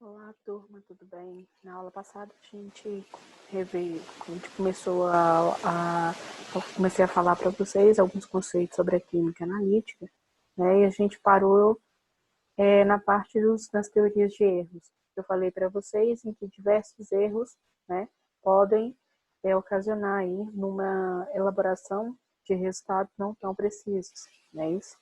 Olá, turma, tudo bem? Na aula passada a gente começou comecei a falar para vocês alguns conceitos sobre a química analítica, né? E a gente parou na parte das teorias de erros. Eu falei para vocês em que diversos erros, né, podem ocasionar aí numa elaboração de resultados não tão precisos, não é isso?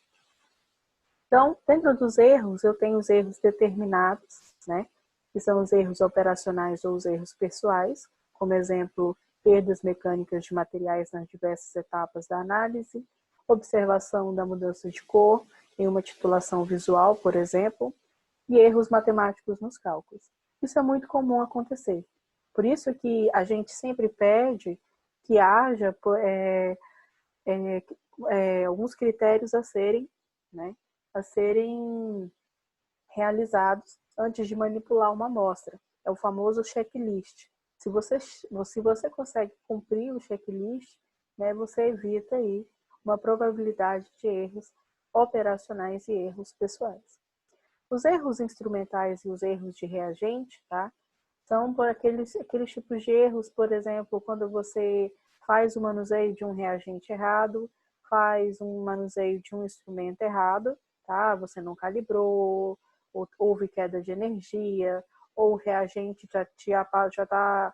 Então, dentro dos erros, eu tenho os erros determinados, né? Que são os erros operacionais ou os erros pessoais, como exemplo, perdas mecânicas de materiais nas diversas etapas da análise, observação da mudança de cor em uma titulação visual, por exemplo, e erros matemáticos nos cálculos. Isso é muito comum acontecer. Por isso que a gente sempre pede que haja alguns critérios né, a serem realizados antes de manipular uma amostra. É o famoso checklist. Se você consegue cumprir o checklist, né, você evita aí uma probabilidade de erros operacionais e erros pessoais. Os erros instrumentais e os erros de reagente, tá? São por aqueles tipos de erros, por exemplo, quando você faz o manuseio de um reagente errado, faz um manuseio de um instrumento errado, tá? Você não calibrou, houve queda de energia, ou o reagente já está,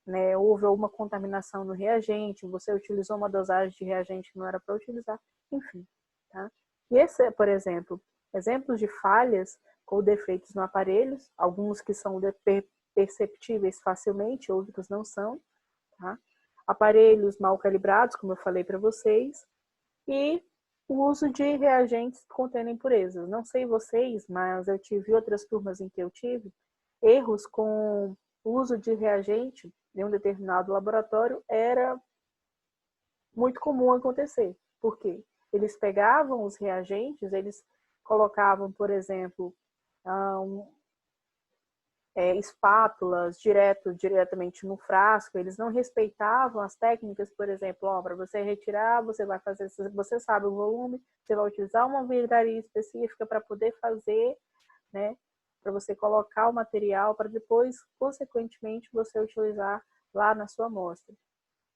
né, houve alguma contaminação no reagente, você utilizou uma dosagem de reagente que não era para utilizar, enfim, tá? E esse, por exemplo, exemplos de falhas ou defeitos no aparelho, alguns que são perceptíveis facilmente, outros não são, tá? Aparelhos mal calibrados, como eu falei para vocês, e o uso de reagentes contendo impurezas. Não sei vocês, mas eu tive outras turmas em que eu tive erros com o uso de reagente em um determinado laboratório era muito comum acontecer. Por quê? Eles pegavam os reagentes, eles colocavam, por exemplo, espátulas diretamente no frasco, eles não respeitavam as técnicas, por exemplo, para você retirar, você vai fazer, você sabe o volume, você vai utilizar uma vidraria específica para poder fazer, né, para você colocar o material, para depois, consequentemente, você utilizar lá na sua amostra.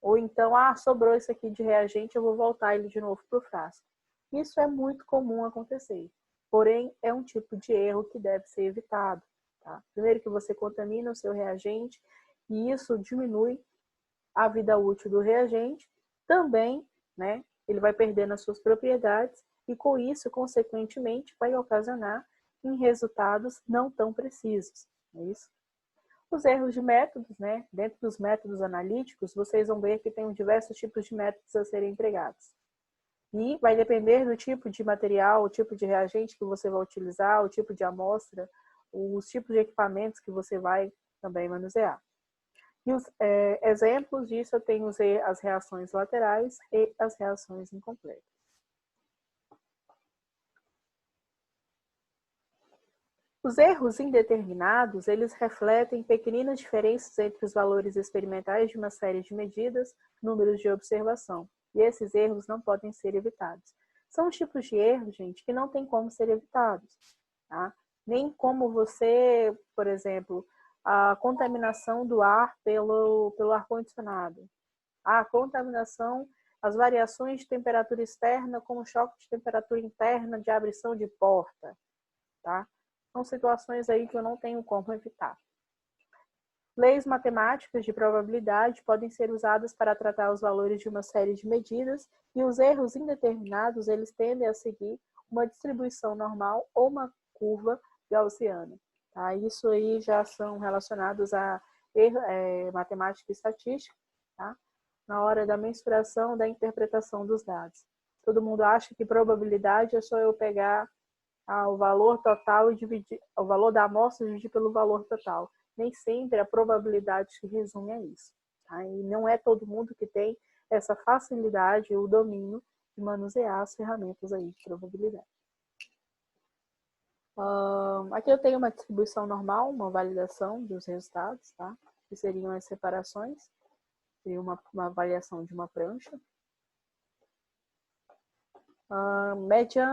Ou então, sobrou isso aqui de reagente, eu vou voltar ele de novo para o frasco. Isso é muito comum acontecer, porém, é um tipo de erro que deve ser evitado. Tá? Primeiro que você contamina o seu reagente e isso diminui a vida útil do reagente. Também, né, ele vai perdendo as suas propriedades e com isso, consequentemente, vai ocasionar em resultados não tão precisos. É isso? Os erros de métodos, né? Dentro dos métodos analíticos, vocês vão ver que tem diversos tipos de métodos a serem empregados. E vai depender do tipo de material, o tipo de reagente que você vai utilizar, o tipo de amostra, os tipos de equipamentos que você vai também manusear. E os exemplos disso eu tenho as reações laterais e as reações incompletas. Os erros indeterminados, eles refletem pequeninas diferenças entre os valores experimentais de uma série de medidas, números de observação. E esses erros não podem ser evitados. São os tipos de erros, gente, que não tem como ser evitados. Tá? Nem como você, por exemplo, a contaminação do ar pelo ar-condicionado. A contaminação, as variações de temperatura externa como choque de temperatura interna de abrição de porta. Tá? São situações aí que eu não tenho como evitar. Leis matemáticas de probabilidade podem ser usadas para tratar os valores de uma série de medidas e os erros indeterminados, eles tendem a seguir uma distribuição normal ou uma curva gaussiana. Tá? Isso aí já são relacionados a matemática e estatística, tá? Na hora da mensuração, da interpretação dos dados. Todo mundo acha que probabilidade é só eu pegar o valor total e dividir o valor da amostra e dividir pelo valor total. Nem sempre a probabilidade se resume a isso. Tá? E não é todo mundo que tem essa facilidade e o domínio de manusear as ferramentas aí de probabilidade. Aqui eu tenho uma distribuição normal, uma validação dos resultados, tá? Que seriam as separações. Seria uma avaliação de uma prancha. Média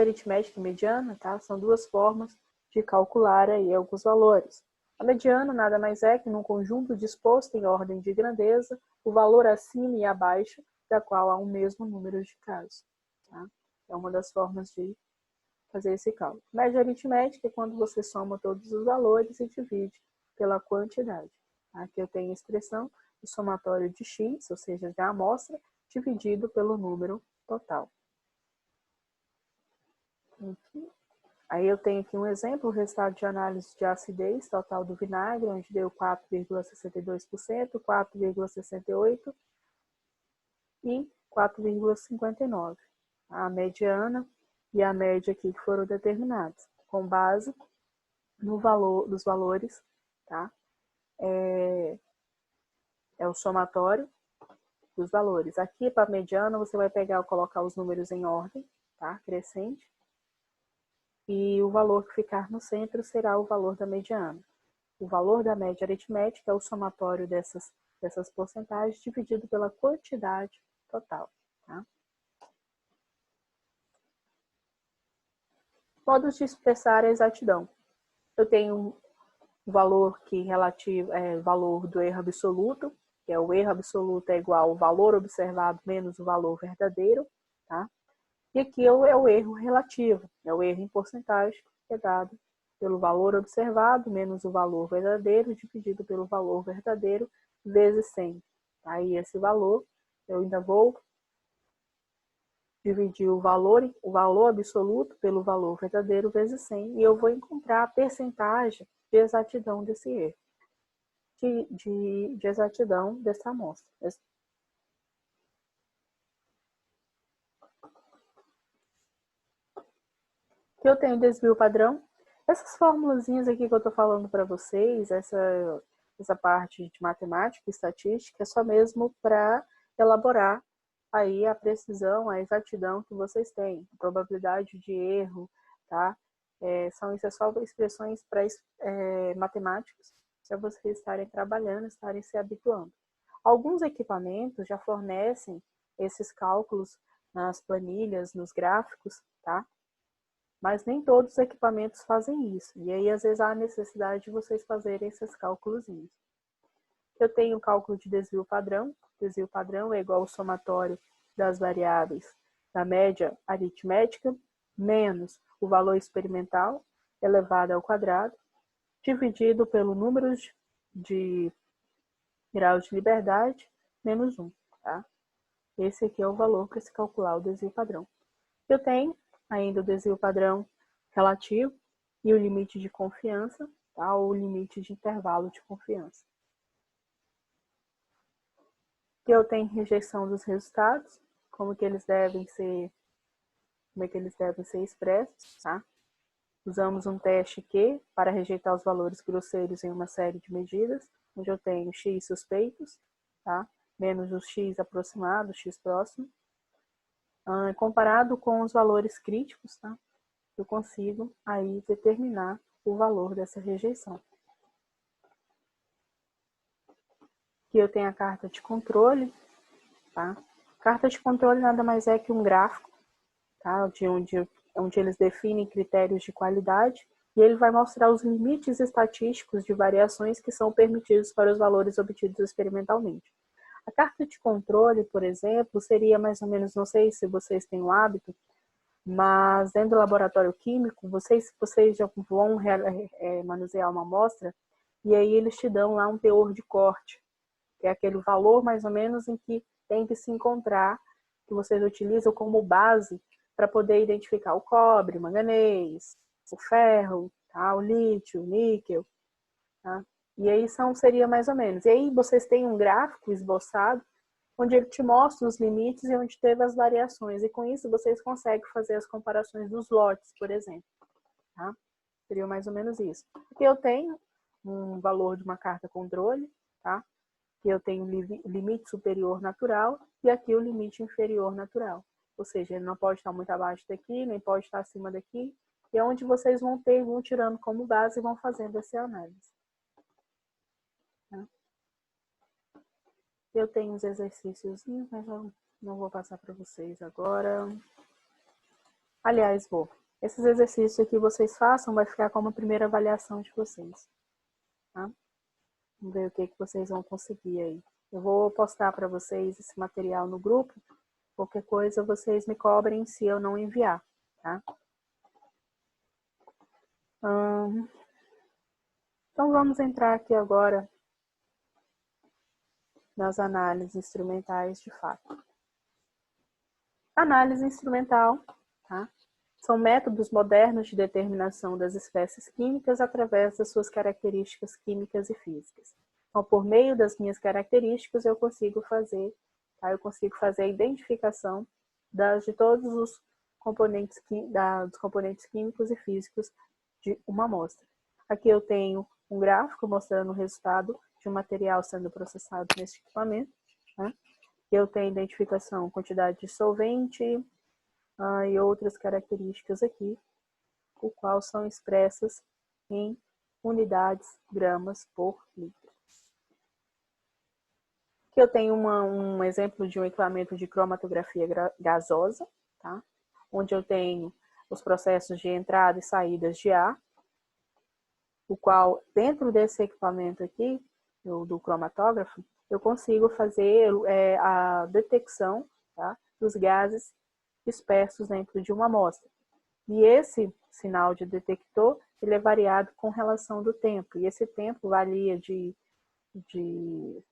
aritmética e mediana, tá? São duas formas de calcular aí alguns valores. A mediana nada mais é que num conjunto disposto em ordem de grandeza, o valor acima e abaixo da qual há um mesmo número de casos. Tá? É uma das formas de fazer esse cálculo. Média aritmética é quando você soma todos os valores e divide pela quantidade. Aqui eu tenho a expressão do somatório de x, ou seja, da amostra, dividido pelo número total. Aqui. Aí eu tenho aqui um exemplo, o resultado de análise de acidez total do vinagre, onde deu 4,62%, 4,68% e 4,59%. A mediana e a média aqui que foram determinadas, com base no valor dos valores, tá? É o somatório dos valores. Aqui, para a mediana, você vai pegar e colocar os números em ordem, tá? Crescente. E o valor que ficar no centro será o valor da mediana. O valor da média aritmética é o somatório dessas porcentagens dividido pela quantidade total, tá? Modos de expressar a exatidão. Eu tenho um valor que relativo valor do erro absoluto, que é o erro absoluto é igual ao valor observado menos o valor verdadeiro, tá? E aqui é o erro relativo, é o erro em porcentagem, que é dado pelo valor observado menos o valor verdadeiro dividido pelo valor verdadeiro vezes 100. Aí esse valor, eu ainda vou dividir o valor absoluto pelo valor verdadeiro vezes 100 e eu vou encontrar a percentagem de exatidão desse erro, de exatidão dessa amostra. Que eu tenho desvio padrão. Essas formulazinhas aqui que eu estou falando para vocês, essa parte de matemática e estatística, é só mesmo para elaborar aí a precisão, a exatidão que vocês têm, a probabilidade de erro, tá? São só expressões matemáticas para vocês estarem trabalhando, estarem se habituando. Alguns equipamentos já fornecem esses cálculos nas planilhas, nos gráficos, tá? Mas nem todos os equipamentos fazem isso. E aí, às vezes, há a necessidade de vocês fazerem esses cálculos. Eu tenho o cálculo de desvio padrão. Desvio padrão é igual ao somatório das variáveis da média aritmética menos o valor experimental elevado ao quadrado, dividido pelo número de graus de liberdade menos 1. Tá? Esse aqui é o valor para se calcular o desvio padrão. Eu tenho ainda o desvio padrão relativo e o limite de confiança, tá? O limite de intervalo de confiança. Eu tenho rejeição dos resultados, como é que eles devem ser expressos, tá? Usamos um teste Q para rejeitar os valores grosseiros em uma série de medidas, onde eu tenho x suspeitos, tá? Menos os x aproximados, x próximo. Comparado com os valores críticos, tá? Eu consigo aí determinar o valor dessa rejeição. Aqui eu tenho a carta de controle, tá? Carta de controle nada mais é que um gráfico, tá? Onde eles definem critérios de qualidade e ele vai mostrar os limites estatísticos de variações que são permitidos para os valores obtidos experimentalmente. A carta de controle, por exemplo, seria mais ou menos, não sei se vocês têm o hábito, mas dentro do laboratório químico, vocês já vão manusear uma amostra e aí eles te dão lá um teor de corte, que é aquele valor mais ou menos em que tem que se encontrar, que vocês utilizam como base para poder identificar o cobre, o manganês, o ferro, tá? O lítio, o níquel. Tá? E aí seria mais ou menos. E aí vocês têm um gráfico esboçado onde ele te mostra os limites e onde teve as variações. E com isso vocês conseguem fazer as comparações dos lotes, por exemplo. Tá? Seria mais ou menos isso. Aqui eu tenho um valor de uma carta controle, tá? Aqui eu tenho o limite superior natural e aqui o limite inferior natural. Ou seja, ele não pode estar muito abaixo daqui, nem pode estar acima daqui. E é onde vocês vão tirando como base e vão fazendo essa análise. Tá? Eu tenho uns exercícios, mas eu não vou passar para vocês agora. Aliás, vou. Esses exercícios aqui vocês façam, vai ficar como a primeira avaliação de vocês. Tá? Vamos ver o que vocês vão conseguir aí. Eu vou postar para vocês esse material no grupo. Qualquer coisa vocês me cobrem se eu não enviar. Tá? Então vamos entrar aqui agora nas análises instrumentais de fato. Análise instrumental, tá? São métodos modernos de determinação das espécies químicas através das suas características químicas e físicas. Então, por meio das minhas características, eu consigo fazer a identificação de todos os componentes, dos componentes químicos e físicos de uma amostra. Aqui eu tenho um gráfico mostrando o resultado de um material sendo processado neste equipamento. Né? Eu tenho identificação, quantidade de solvente e outras características aqui, o qual são expressas em unidades gramas por litro. Aqui eu tenho um exemplo de um equipamento de cromatografia gasosa, tá? Onde eu tenho os processos de entrada e saídas de ar, o qual, dentro desse equipamento aqui, do cromatógrafo, eu consigo fazer a detecção, tá, dos gases dispersos dentro de uma amostra. E esse sinal de detector, ele é variado com relação do tempo. E esse tempo varia de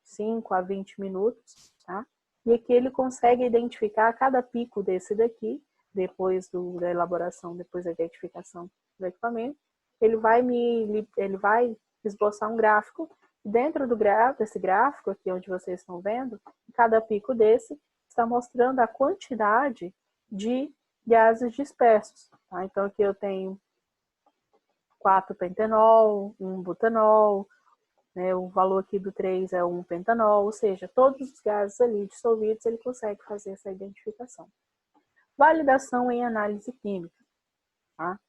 5 a 20 minutos, tá? E aqui ele consegue identificar cada pico desse daqui, depois da elaboração, depois da identificação do equipamento, ele vai esboçar um gráfico. Dentro desse gráfico, aqui onde vocês estão vendo, cada pico desse está mostrando a quantidade de gases dispersos. Tá? Então aqui eu tenho 4-pentenol, 1-butanol, né? O valor aqui do 3 é 1-pentanol, ou seja, todos os gases ali dissolvidos ele consegue fazer essa identificação. Validação em análise química. Tá?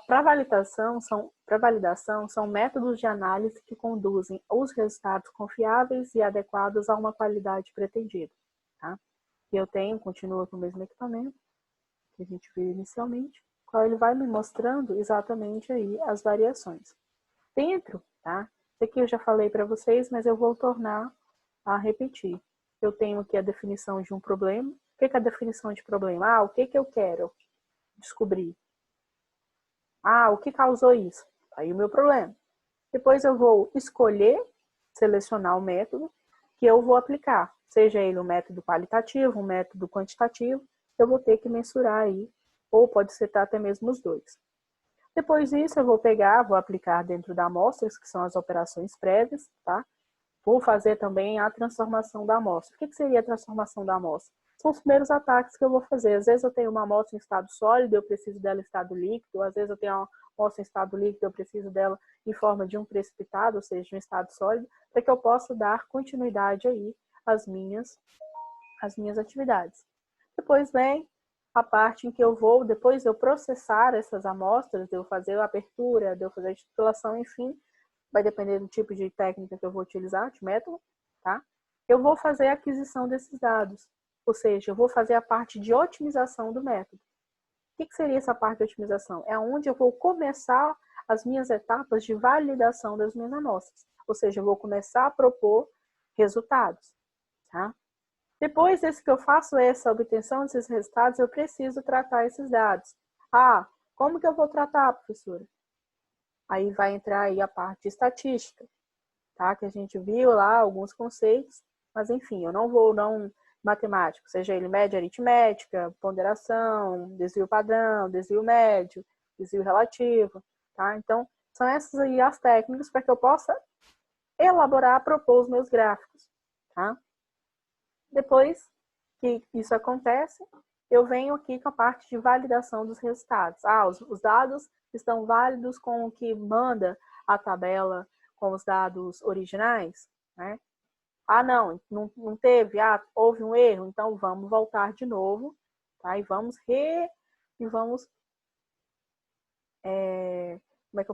Para validação, são métodos de análise que conduzem os resultados confiáveis e adequados a uma qualidade pretendida. Tá? E eu continua com o mesmo equipamento que a gente viu inicialmente, qual ele vai me mostrando exatamente aí as variações. Dentro, tá? Isso aqui eu já falei para vocês, mas eu vou tornar a repetir. Eu tenho aqui a definição de um problema. O que é a definição de problema? O que eu quero descobrir? O que causou isso? Aí o meu problema. Depois eu vou escolher, selecionar o método que eu vou aplicar. Seja ele um método qualitativo, um método quantitativo, eu vou ter que mensurar aí, ou pode ser até mesmo os dois. Depois disso eu vou aplicar dentro da amostra, que são as operações prévias, tá? Vou fazer também a transformação da amostra. O que seria a transformação da amostra? São os primeiros ataques que eu vou fazer. Às vezes eu tenho uma amostra em estado sólido, eu preciso dela em estado líquido. Às vezes eu tenho uma amostra em estado líquido, eu preciso dela em forma de um precipitado, ou seja, um estado sólido, para que eu possa dar continuidade aí às minhas atividades. Depois vem a parte em que eu vou, depois de eu processar essas amostras, de eu fazer a abertura, de eu fazer a titulação, enfim, vai depender do tipo de técnica que eu vou utilizar, de método, tá? Eu vou fazer a aquisição desses dados, ou seja, eu vou fazer a parte de otimização do método. O que seria essa parte de otimização? É onde eu vou começar as minhas etapas de validação das minhas amostras, ou seja, eu vou começar a propor resultados, tá? Depois desse que eu faço essa obtenção desses resultados, eu preciso tratar esses dados. Como que eu vou tratar, professora? Aí vai entrar aí a parte de estatística, tá? Que a gente viu lá alguns conceitos, mas enfim, eu não vou matemático, seja ele média aritmética, ponderação, desvio padrão, desvio médio, desvio relativo, tá? Então, são essas aí as técnicas para que eu possa elaborar, propor os meus gráficos, tá? Depois que isso acontece, eu venho aqui com a parte de validação dos resultados. Os dados estão válidos com o que manda a tabela com os dados originais, né? Não teve, houve um erro, então vamos voltar de novo, tá? E vamos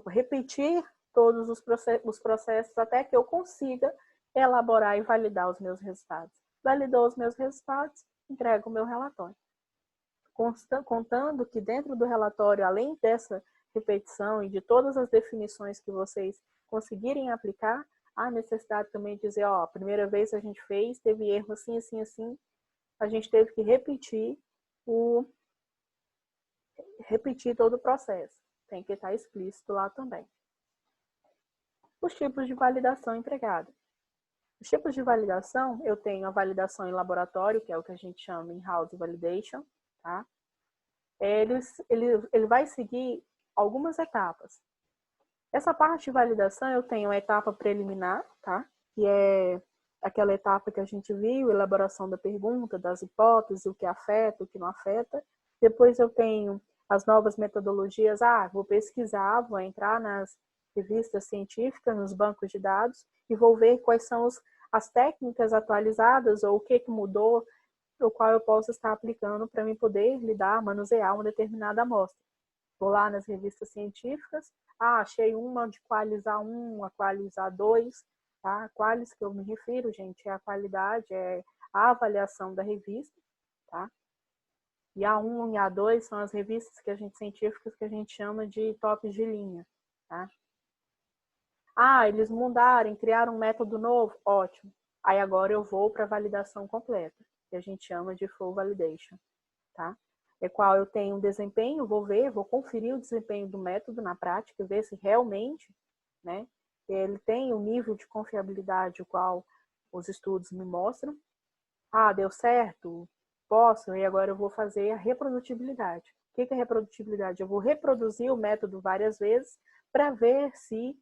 repetir todos os processos até que eu consiga elaborar e validar os meus resultados. Validou os meus resultados, entrego o meu relatório. contando que dentro do relatório, além dessa repetição e de todas as definições que vocês conseguirem aplicar, há necessidade também de dizer, ó, a primeira vez a gente fez, teve erro assim, assim, assim, a gente teve que repetir todo o processo. Tem que estar explícito lá também. Os tipos de validação empregada. Os tipos de validação, eu tenho a validação em laboratório, que é o que a gente chama in-house validation, tá? Ele vai seguir algumas etapas. Essa parte de validação, eu tenho a etapa preliminar, tá? Que é aquela etapa que a gente viu, elaboração da pergunta, das hipóteses, o que afeta, o que não afeta. Depois eu tenho as novas metodologias. Vou pesquisar, vou entrar nas revistas científicas, nos bancos de dados, e vou ver quais são as técnicas atualizadas ou o que mudou, o qual eu posso estar aplicando para me poder lidar, manusear uma determinada amostra. Vou lá nas revistas científicas, achei uma de Qualis A1, a Qualis A2, tá? A Qualis que eu me refiro, gente, é a qualidade, é a avaliação da revista, tá? E A1 e A2 são as revistas científicas que a gente chama de tops de linha, tá? Eles mudaram, criaram um método novo, ótimo. Aí agora eu vou para a validação completa, que a gente chama de full validation, tá? É qual eu tenho um desempenho, vou conferir o desempenho do método na prática, ver se realmente, né, ele tem o nível de confiabilidade o qual os estudos me mostram. Deu certo, posso, e agora eu vou fazer a reprodutibilidade. O que é reprodutibilidade? Eu vou reproduzir o método várias vezes para ver se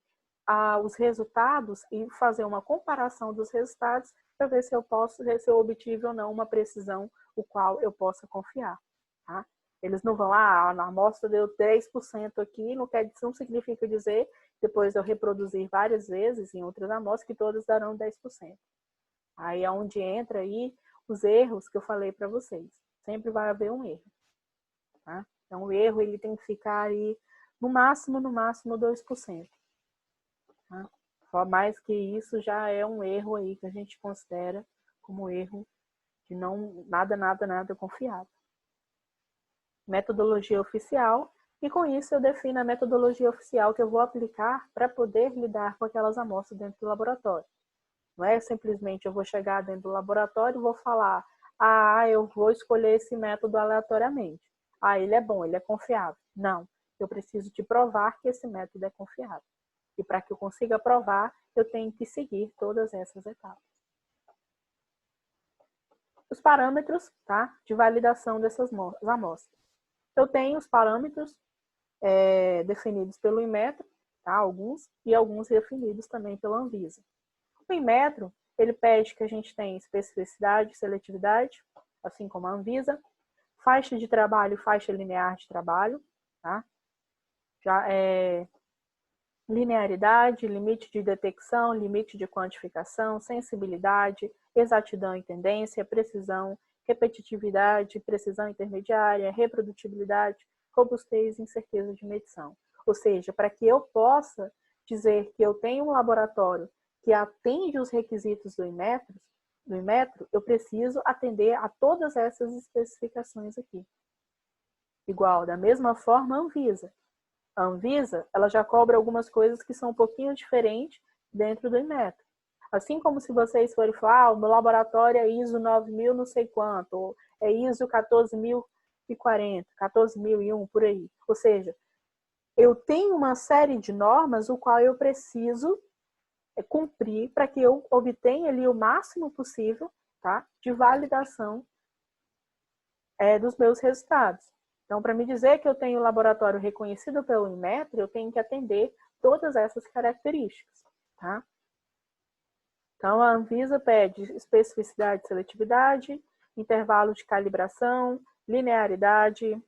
os resultados e fazer uma comparação dos resultados para ver se eu obtive ou não uma precisão o qual eu possa confiar. Tá? Eles não vão, a amostra deu 10% aqui, não significa dizer, depois eu reproduzir várias vezes em outras amostras, que todas darão 10%. Aí é onde entra aí os erros que eu falei para vocês. Sempre vai haver um erro. Tá? Então o erro ele tem que ficar aí no máximo 2%. Tá? Mais que isso já é um erro aí que a gente considera como erro de nada confiável. Metodologia oficial, e com isso eu defino a metodologia oficial que eu vou aplicar para poder lidar com aquelas amostras dentro do laboratório. Não é simplesmente eu vou chegar dentro do laboratório e vou falar, eu vou escolher esse método aleatoriamente. Ele é bom, ele é confiável. Não, eu preciso te provar que esse método é confiável. E para que eu consiga provar, eu tenho que seguir todas essas etapas. Os parâmetros, tá, de validação dessas amostras. Eu tenho os parâmetros definidos pelo Inmetro, tá, alguns, e alguns definidos também pela Anvisa. O Inmetro, ele pede que a gente tenha especificidade e seletividade, assim como a Anvisa, faixa de trabalho, faixa linear de trabalho, tá? Linearidade, limite de detecção, limite de quantificação, sensibilidade, exatidão e tendência, precisão, repetitividade, precisão intermediária, reprodutibilidade, robustez e incerteza de medição. Ou seja, para que eu possa dizer que eu tenho um laboratório que atende os requisitos do Inmetro, eu preciso atender a todas essas especificações aqui. Igual, da mesma forma, a Anvisa. A Anvisa, ela já cobra algumas coisas que são um pouquinho diferentes dentro do Inmetro. Assim como se vocês forem falar, o meu laboratório é ISO 9000 não sei quanto, ou é ISO 14040, 14001, por aí. Ou seja, eu tenho uma série de normas o qual eu preciso cumprir para que eu obtenha ali o máximo possível, tá, de validação dos meus resultados. Então, para me dizer que eu tenho um laboratório reconhecido pelo Inmetro, eu tenho que atender todas essas características, tá? Então, a Anvisa pede especificidade e seletividade, intervalo de calibração, linearidade,